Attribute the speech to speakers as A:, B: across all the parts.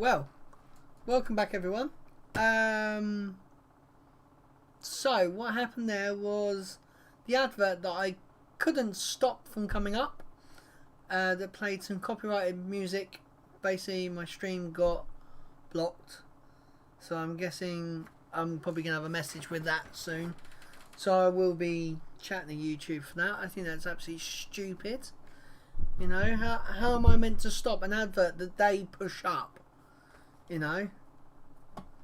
A: Well, welcome back everyone. So what happened there was the advert that I couldn't stop from coming up, that played some copyrighted music. Basically my stream got blocked, so I'm guessing I'm probably going to have a message with that soon. So I will be chatting to YouTube for that. I think that's absolutely stupid. You know, how am I meant to stop an advert that they push up? You know?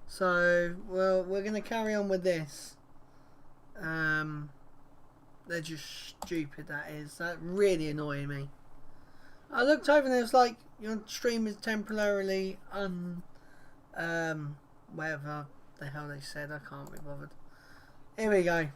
A: So, well, we're going to carry on with this. They're just stupid, that is. That really annoying me. I looked over and it was like, your stream is temporarily whatever the hell they said. I can't be bothered. Here we go.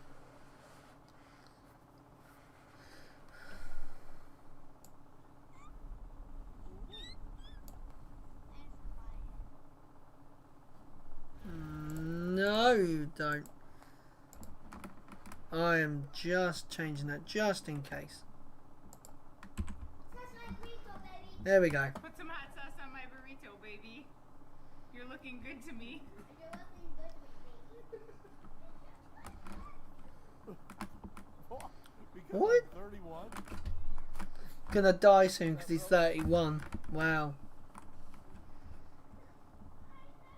A: No, you don't. I am just changing that just in case. There we go.
B: Put some hot sauce on my burrito, baby. You're looking good to me.
A: What?
C: 31?
A: Gonna die soon because he's 31. Wow.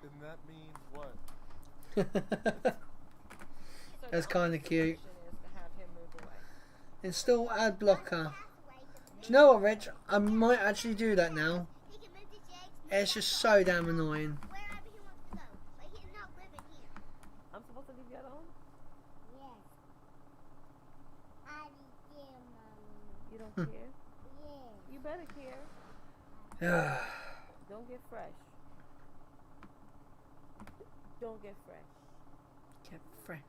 C: And that means what?
A: That's kind of cute. Install ad blocker. Do you know what, Rich? I might actually do that now. It's just so damn annoying.
D: I'm supposed to leave you at home?
E: Yes. I care, Mommy.
D: You don't care?
E: Yes.
D: You better care. Don't get fresh. Don't get fresh.
A: Get fresh.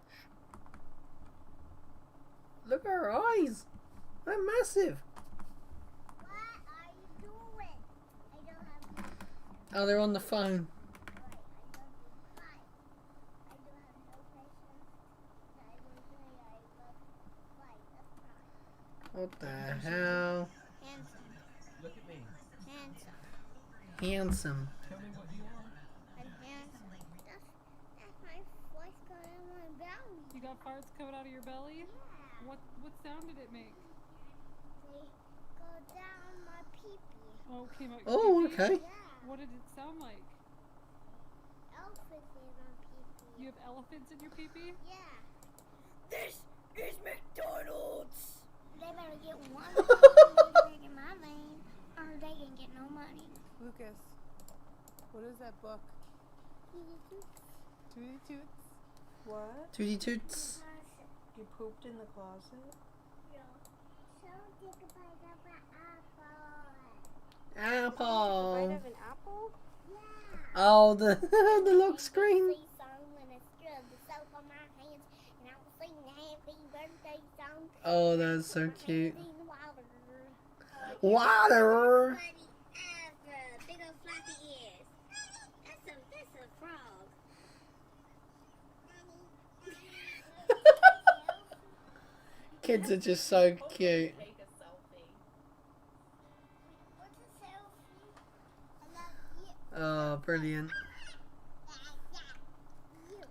A: Look at her eyes. They're massive.
E: What are you doing? I don't have no
A: Oh, they're on the phone.
E: I don't have no patience. I will say I love fight. That's
A: What the hell?
E: handsome.
C: Look at me.
E: Handsome.
A: Handsome.
C: Tell me what you are.
E: I'm handsome. That's my voice going in my belly.
B: You got farts coming out of your belly?
E: Yeah.
B: What sound did it make?
E: They go down my pee-pee.
B: Oh, it came out your
A: Oh,
B: pee-pee?
A: okay.
E: Yeah.
B: What did it sound like?
E: Elephants in my pee-pee.
B: You have elephants in your pee-pee?
E: Yeah.
D: This is McDonald's!
E: They better get one lane, they better get my lane, or they can get no money.
F: Lucas, what is that book? Tootie Toots? What?
A: Tootie toots.
F: You pooped in the closet?
E: So take a bite of an apple.
A: Apple.
D: Bite of an apple?
E: Yeah.
A: Oh, the the lock screen.
E: Sing song when I scrub the soap on my hands, and I will sing the happy birthday song.
A: Oh, that's so cute.
E: In the
A: Water.
E: Funny ever. Big old floppy ears. That's a frog.
A: Kids are just so cute.
D: Take a selfie.
E: What's a selfie? I love you.
A: Oh, brilliant.
E: You.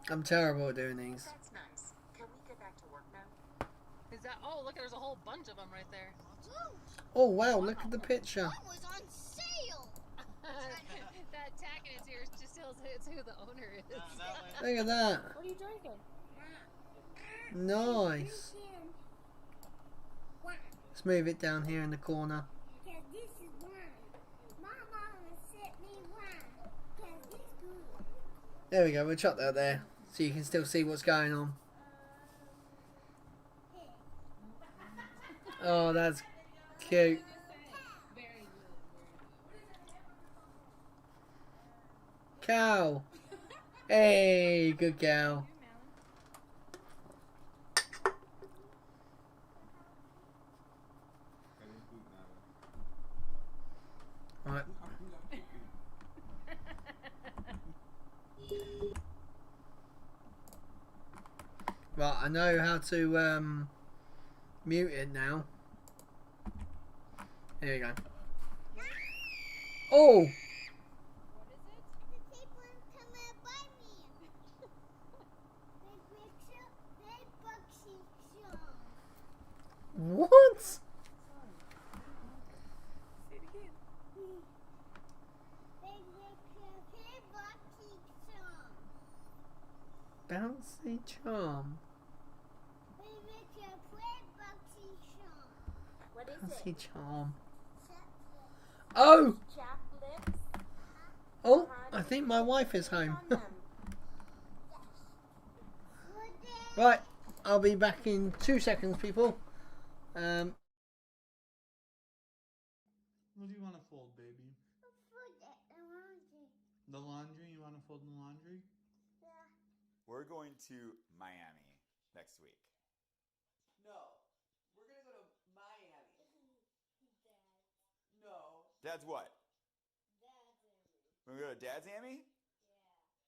A: I'm terrible at doing these.
G: That's nice. Can we get back to work now?
B: Is that? Oh, look, there's a whole bunch of them right there.
A: Oh, wow, look at the picture.
E: was on sale.
B: That tack in its ears just tells it's who the owner is.
A: Look at that.
D: What are you drinking?
A: Nice. Let's move it down here in the corner.
E: Because this is wine. My mama sent me wine. Because this good.
A: There we go, we'll chuck that there so you can still see what's going on. Oh, that's cute. Cow. Hey, good cow. Right. Right, I know how to mute it now. Here we go. Oh! What?
F: Say it again.
A: Bouncy charm.
D: What is
A: Bouncy
D: it?
A: charm. Oh!
D: Chap lips?
A: Oh, I think my wife is home.
D: On them.
A: Right, I'll be back in 2 seconds, people.
H: What do you want to fold, baby? The laundry? You want to fold the laundry?
I: We're going to Miami next week.
C: No. We're gonna go to Miami. No.
I: Dad's what? We're gonna go to Dad's Amy?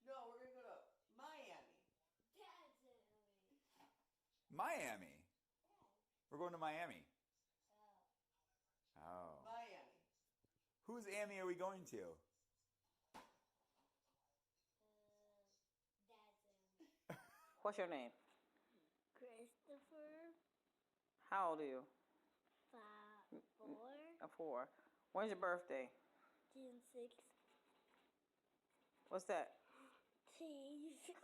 C: No, we're gonna go to Miami.
I: Miami. We're going to Miami. Oh.
C: Miami.
I: Whose Amy are we going to?
J: What's your name?
E: Christopher,
J: How old are you?
E: 4,
J: 4. When's your birthday?
E: June 6,
J: What's that?
E: teeth.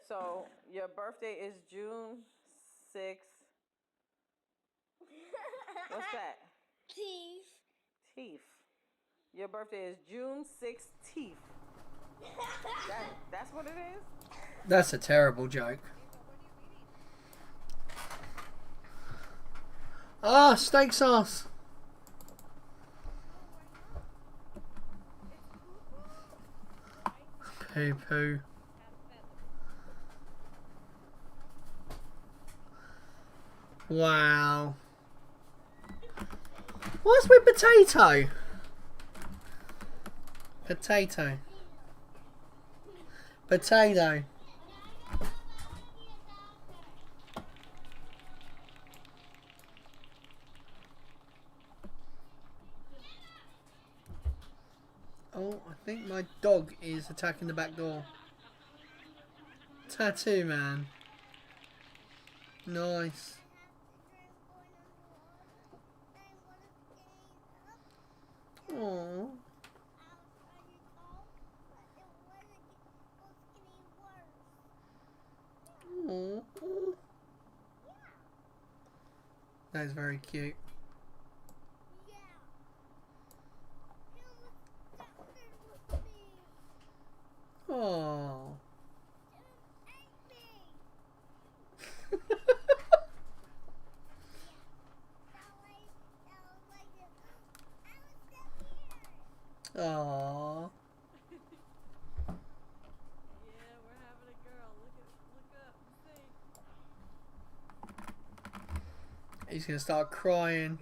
J: So your birthday is June 6th. What's that?
E: Teeth.
J: Teeth. Your birthday is June 16th. That's what it is?
A: That's a terrible joke. Ah, steak sauce. Poo poo. Wow. What's with potato? Potato. Potato. Oh, I think my dog is attacking the back door. Tattoo man. Nice. Oh. Oh. That is very cute. Oh. Aww.
F: Yeah, we're having a girl. Look up and see.
A: He's gonna start crying.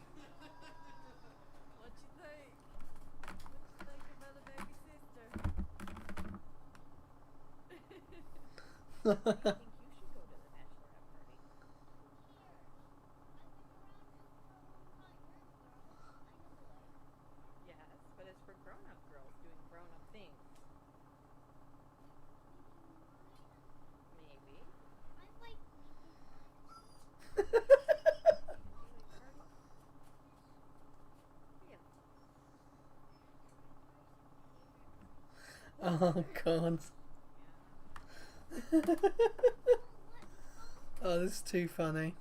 F: What you think? What you think about a baby sister?
D: I think you should go to the bachelorette party. Yes, but it's for grown-up girls doing grown-up things. Maybe.
A: Oh god. Oh, this is too funny.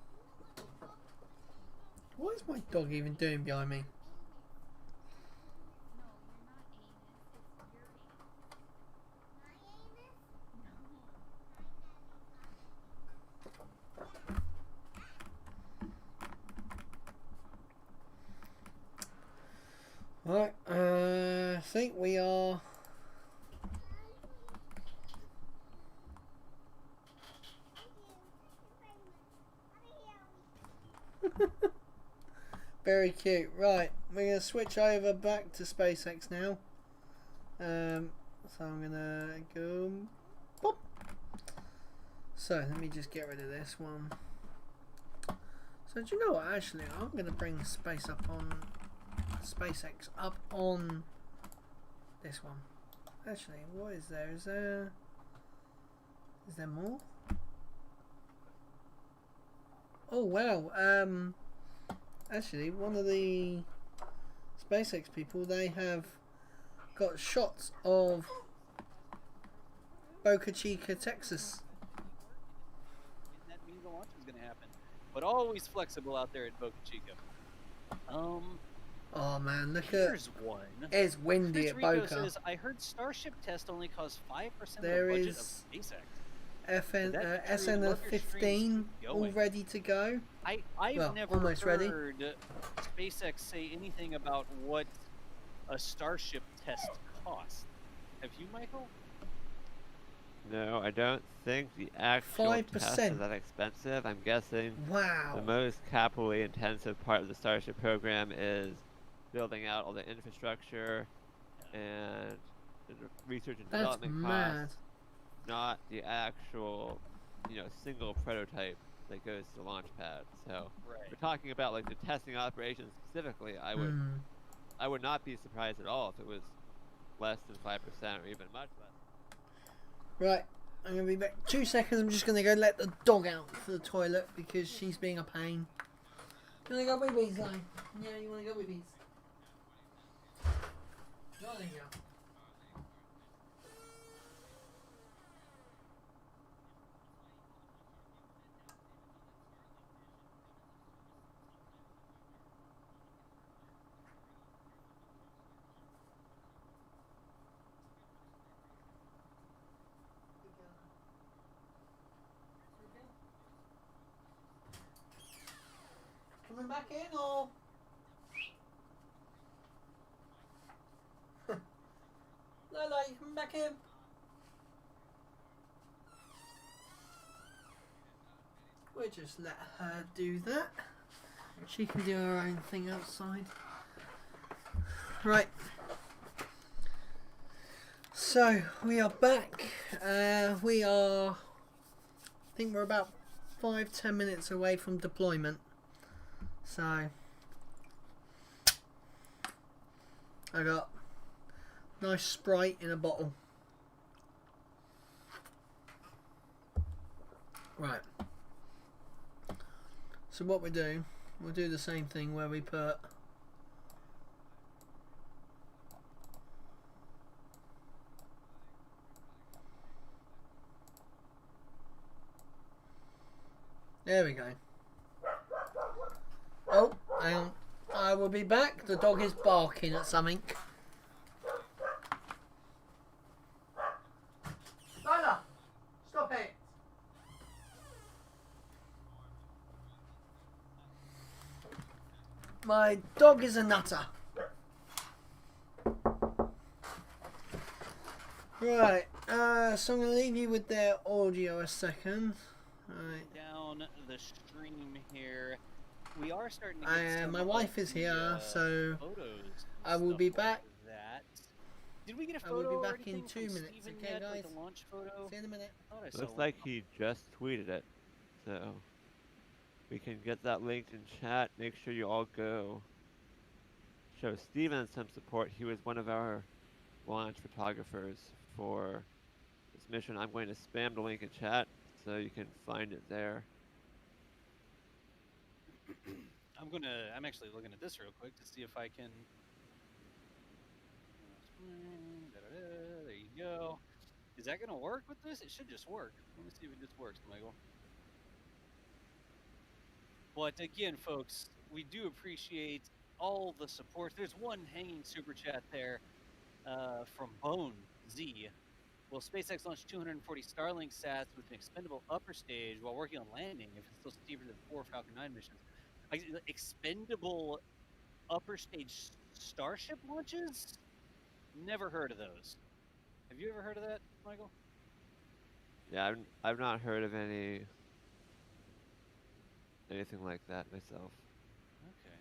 A: What is my dog even doing behind me? Right, I think we are. Very cute. Right, we're going to switch over back to SpaceX now. So I'm going to go... Pop. So let me just get rid of this one. So do you know what? Actually, I'm going to bring SpaceX up on this one. Actually, what is there? Is Is there more? Oh wow. Actually, one of the SpaceX people, they have got shots of Boca Chica, Texas.
K: And that means the launch is going to happen. But always flexible out there at Boca Chica.
A: Oh man, look at.
K: Here's one.
A: It's windy
K: Chris
A: at
K: Rico
A: Boca.
K: says, I heard Starship test only cost 5%
A: There
K: of the budget
A: is
K: of SpaceX.
A: SN15 all ready to go.
K: I've
A: Well,
K: never
A: almost ready.
K: heard SpaceX say anything about what a Starship test cost. Have you, Michael?
L: No, I don't think the actual
A: 5%.
L: test is that expensive. I'm guessing
A: Wow.
L: the most capitally intensive part of the Starship program is building out all the infrastructure and the research and
A: That's
L: development
A: mad.
L: costs, not the actual, single prototype that goes to the launch pad. So
K: Right.
L: we're talking about like the testing operations specifically. I would not be surprised at all if it was less than 5% or even much less.
A: Right, I'm going to be back 2 seconds. I'm just going to go let the dog out for the toilet because she's being a pain. You want to go babies, though? Yeah, you want to go babies? Oh, there you go. Coming back in or? Lola, you coming back in? We'll just let her do that. She can do her own thing outside. Right. So, we are back. I think we're about 5-10 minutes away from deployment. So, I got nice Sprite in a bottle. Right. So what we'll do the same thing where we put there we go. Oh, hang on. I will be back. The dog is barking at something. Lola, stop it. My dog is a nutter. Right, so I'm going to leave you with their audio a second. Right.
K: Down the stream here. We are starting to get
A: My wife is here, so
K: photos
A: I will be back.
K: Like that. Did we get a
A: I
K: photo
A: will be
K: or
A: back in
K: anything
A: 2
K: from
A: minutes,
K: Steven
A: okay,
K: yet,
A: guys?
K: like the launch photo?
A: See you in a minute.
K: I thought I saw
L: Looks
K: one.
L: like he just tweeted it, so we can get that linked in chat. Make sure you all go show Steven some support. He was one of our launch photographers for this mission. I'm going to spam the link in chat so you can find it there.
K: I'm actually looking at this real quick to see if I can. There you go. Is that gonna work with this? It should just work. Let me see if it just works, Michael. But again, folks, we do appreciate all the support. There's one hanging super chat there from Bone Z. Will SpaceX launch 240 Starlink sats with an expendable upper stage while working on landing if it's still steeper than 4 Falcon 9 missions? Expendable upper stage Starship launches? Never heard of those. Have you ever heard of that, Michael?
L: Yeah, I've not heard of anything like that myself.
K: Okay.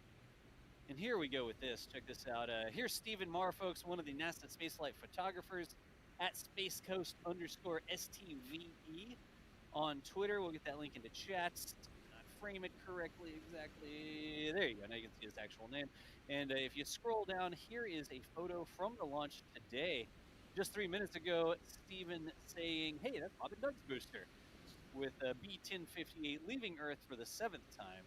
K: And here we go with this. Check this out. Here's Stephen Marr, folks, one of the NASA spaceflight photographers at SpaceCoastStve on Twitter. We'll get that link into chats. Frame it correctly, exactly. There you go. Now you can see his actual name. And if you scroll down, here is a photo from the launch today. Just 3 minutes ago, Steven saying, hey, that's Bob and Doug's booster, with B-1058 leaving Earth for the 7th time.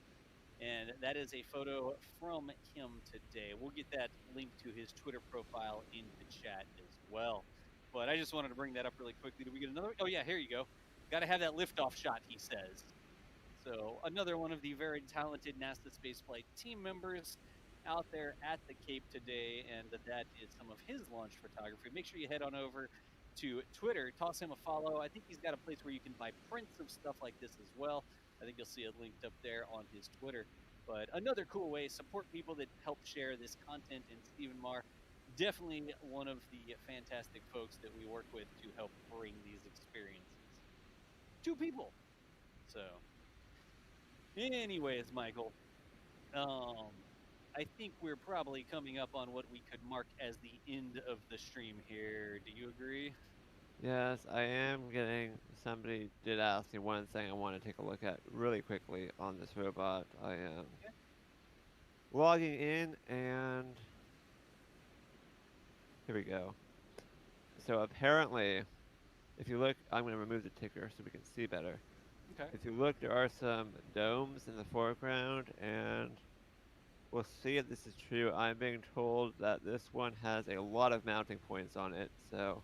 K: And that is a photo from him today. We'll get that link to his Twitter profile in the chat as well. But I just wanted to bring that up really quickly. Do we get another? Oh, yeah, here you go. Got to have that liftoff shot, he says. So another one of the very talented NASA spaceflight team members out there at the Cape today, and that is some of his launch photography. Make sure you head on over to Twitter, toss him a follow. I think he's got a place where you can buy prints of stuff like this as well. I think you'll see it linked up there on his Twitter. But another cool way, support people that help share this content, and Stephen Marr, definitely one of the fantastic folks that we work with to help bring these experiences to people. So anyways, Michael, I think we're probably coming up on what we could mark as the end of the stream here. Do you agree?
L: Yes, I am getting. Somebody did ask me one thing I want to take a look at really quickly on this robot. I am logging in, and here we go. So apparently, if you look, I'm going to remove the ticker so we can see better.
K: Okay.
L: If you look, there are some domes in the foreground, and we'll see if this is true. I'm being told that this one has a lot of mounting points on it, so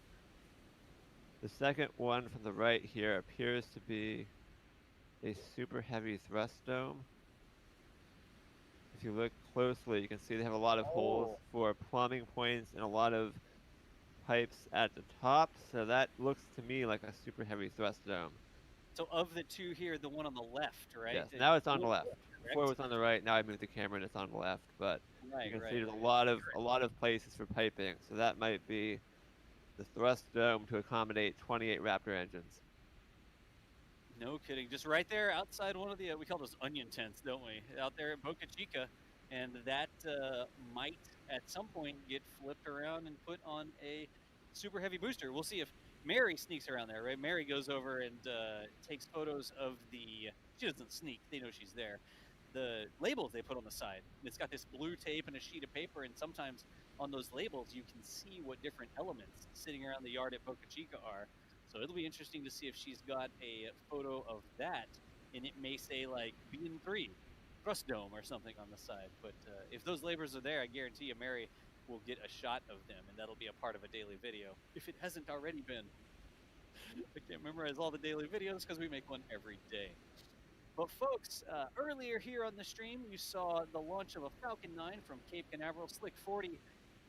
L: the second one from the right here appears to be a super heavy thrust dome. If you look closely, you can see they have a lot of holes for plumbing points and a lot of pipes at the top, so that looks to me like a super heavy thrust dome.
K: So of the two here, the one on the left, right?
L: Yes, now it's on the left. Before it was on the right, now I moved the camera and it's on the left, but you can see there's a lot of places for piping, so that might be the thrust dome to accommodate 28 Raptor engines.
K: No kidding. Just right there outside one of the, we call those onion tents, don't we? Out there at Boca Chica. And that might at some point get flipped around and put on a super heavy booster. We'll see if Mary sneaks around there, right? Mary goes over and takes photos of the, she doesn't sneak, they know she's there. The labels they put on the side. It's got this blue tape and a sheet of paper, and sometimes on those labels you can see what different elements sitting around the yard at Boca Chica are. So it'll be interesting to see if she's got a photo of that, and it may say like BN3 thrust dome or something on the side. But if those labels are there, I guarantee you Mary will get a shot of them, and that'll be a part of a daily video, if it hasn't already been. I can't memorize all the daily videos because we make one every day. But folks, earlier here on the stream, you saw the launch of a Falcon 9 from Cape Canaveral. Slick 40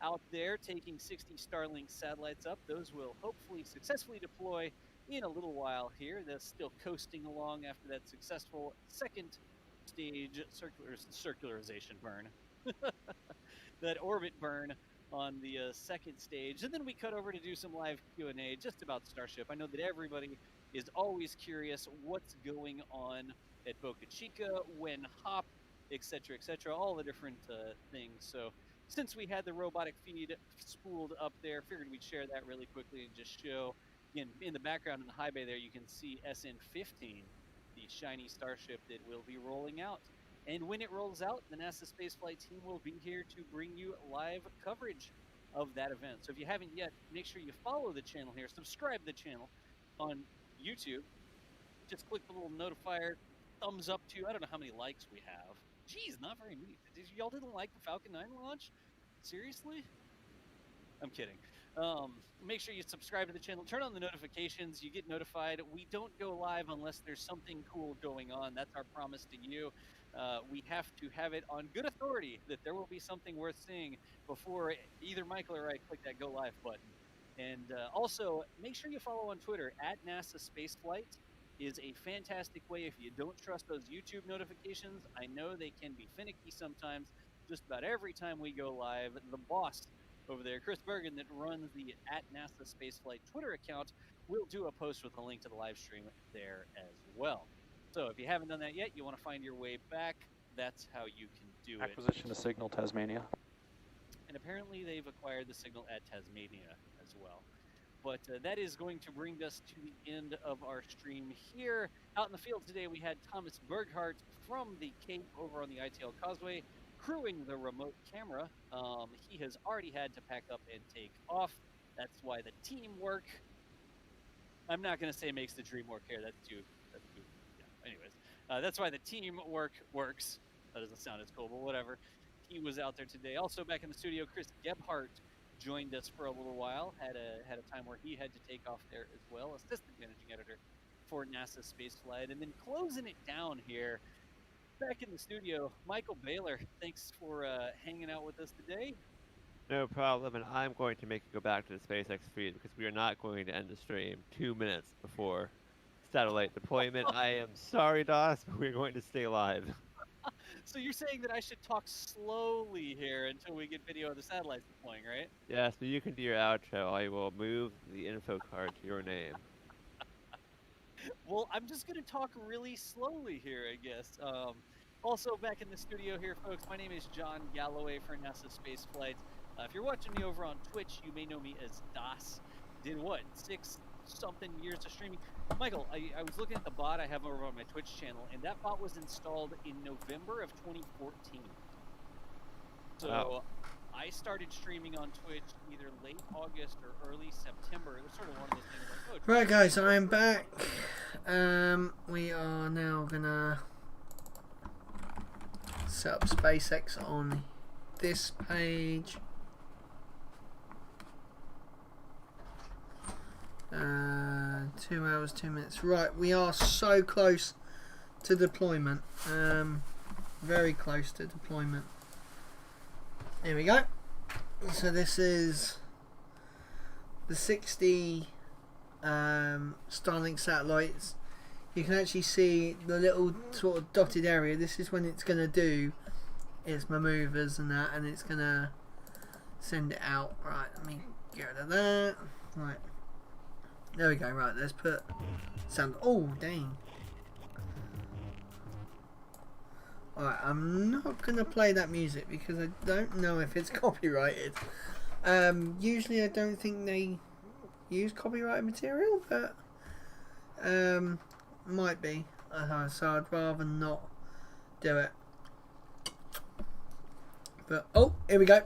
K: out there taking 60 Starlink satellites up. Those will hopefully successfully deploy in a little while here. They're still coasting along after that successful second stage circularization burn. That orbit burn on the second stage. And then we cut over to do some live Q&A just about Starship. I know that everybody is always curious what's going on at Boca Chica, when hop, etc., all the different things. So since we had the robotic feed spooled up there, figured we'd share that really quickly and just show, again, in the background in the high bay there, you can see SN-15, the shiny Starship that will be rolling out. And when it rolls out, the NASA spaceflight team will be here to bring you live coverage of that event. So if you haven't yet, make sure you follow the channel here, subscribe to the channel on YouTube. Just click the little notifier, thumbs up to, I don't know how many likes we have. Geez, not very many. Y'all didn't like the Falcon 9 launch? Seriously? I'm kidding. Make sure you subscribe to the channel, turn on the notifications, you get notified. We don't go live unless there's something cool going on. That's our promise to you. We have to have it on good authority that there will be something worth seeing before either Michael or I click that go live button. And also, make sure you follow on Twitter, @NASA Spaceflight is a fantastic way if you don't trust those YouTube notifications. I know they can be finicky sometimes. Just about every time we go live, the boss over there, Chris Bergen, that runs the @NASA Spaceflight Twitter account, will do a post with a link to the live stream there as well. So if you haven't done that yet, you want to find your way back, that's how you can do it.
M: Acquisition to Signal Tasmania.
K: And apparently they've acquired the signal at Tasmania as well. But that is going to bring us to the end of our stream here. Out in the field today, we had Thomas Berghardt from the Cape over on the ITL Causeway, crewing the remote camera. He has already had to pack up and take off. That's why the teamwork. I'm not going to say makes the dream work here. That's too. Yeah. Anyways, that's why the teamwork works. That doesn't sound as cool, but whatever. He was out there today. Also back in the studio, Chris Gebhardt joined us for a little while. Had a time where he had to take off there as well. Assistant managing editor for NASA Spaceflight, and then closing it down here. Back in the studio, Michael Baylor. Thanks for hanging out with us today.
L: No problem, and I'm going to make you go back to the SpaceX feed because we are not going to end the stream 2 minutes before satellite deployment. I am sorry, DOS, but we're going to stay live.
K: So you're saying that I should talk slowly here until we get video of the satellites deploying, right?
L: Yes, but you can do your outro. I will move the info card to your name.
K: Well, I'm just going to talk really slowly here, I guess. Also, back in the studio here, folks, my name is John Galloway for NASA Spaceflight. If you're watching me over on Twitch, you may know me as DOS. Did what, 6-something years of streaming? Michael, I was looking at the bot I have over on my Twitch channel, and that bot was installed in November of 2014. So
L: Wow.
K: I started streaming on Twitch either late August or early September. It was sort of one of those things like, oh,
A: Right, guys, I'm back. We are now gonna set up SpaceX on this page. 2 hours, 2 minutes. Right, we are so close to deployment. Very close to deployment. Here we go. So this is the 60 Starlink satellites. You can actually see the little sort of dotted area. This is when it's going to do its maneuvers and that, and it's going to send it out. Right, let me get rid of that. Right. There we go. Right, let's put sound. Oh, dang. Alright, I'm not going to play that music because I don't know if it's copyrighted. Usually I don't think they use copyrighted material, but might be. So I'd rather not do it. But, oh, here we go.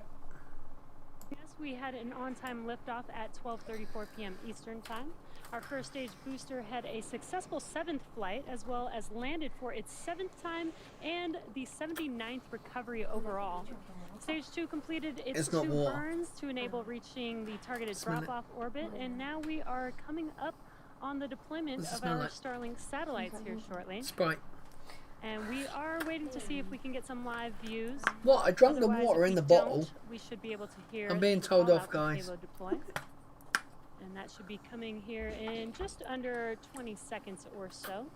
M: Yes, we had an on-time liftoff at 12:34 p.m. Eastern Time. Our first stage booster had a successful 7th flight, as well as landed for its 7th time and the 79th recovery overall. Stage 2 completed its 2 burns to enable reaching the targeted drop-off orbit, and now we are coming up on the deployment of our Starlink satellites here shortly.
A: Sprite.
M: And we are waiting to see if we can get some live views.
A: What? I drank the water in the bottle.
M: We should be able to hear.
A: I'm being told off, guys.
M: Deploy. And that should be coming here in just under 20 seconds or so.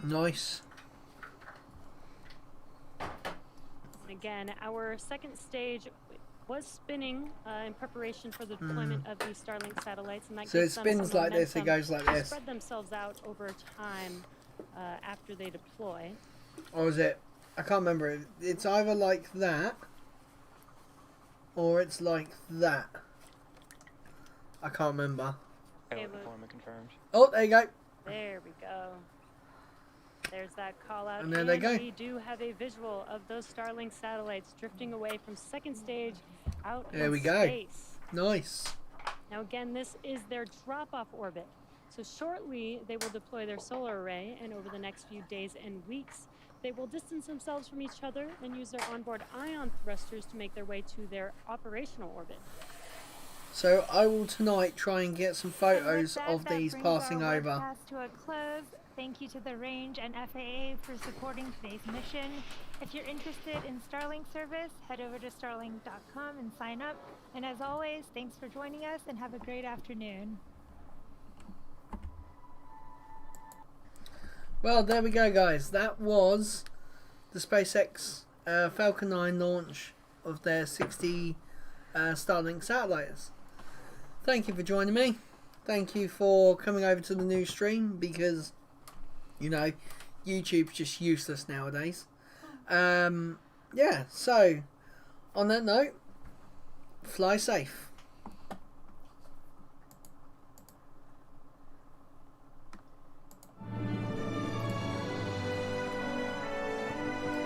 A: Nice.
M: And again, our second stage was spinning in preparation for the deployment of these Starlink satellites, and that
A: So it
M: gives them
A: spins
M: some
A: like this, it goes like
M: to
A: this.
M: spread themselves out over time after they deploy.
A: Or is it? I can't remember. It's either like that, or it's like that. I can't remember.
N: Deployment confirmed.
A: Oh, there you go.
M: There we go. There's that call out.
A: And there they go.
M: We do have a visual of those Starlink satellites drifting away from second stage out
A: There
M: in
A: we go.
M: space.
A: Nice.
M: Now again, this is their drop-off orbit. So shortly, they will deploy their solar array, and over the next few days and weeks, they will distance themselves from each other and use their onboard ion thrusters to make their way to their operational orbit.
A: So I will tonight try and get some photos of these
E: brings
A: passing
E: our
A: over.
E: webcast to a close. Thank you to the Range and FAA for supporting today's mission. If you're interested in Starlink service, head over to starlink.com and sign up. And as always, thanks for joining us and have a great afternoon.
A: Well, there we go, guys. That was the SpaceX Falcon 9 launch of their 60 Starlink satellites. Thank you for joining me. Thank you for coming over to the new stream because, you know, YouTube's just useless nowadays. Yeah, so on that note, fly safe.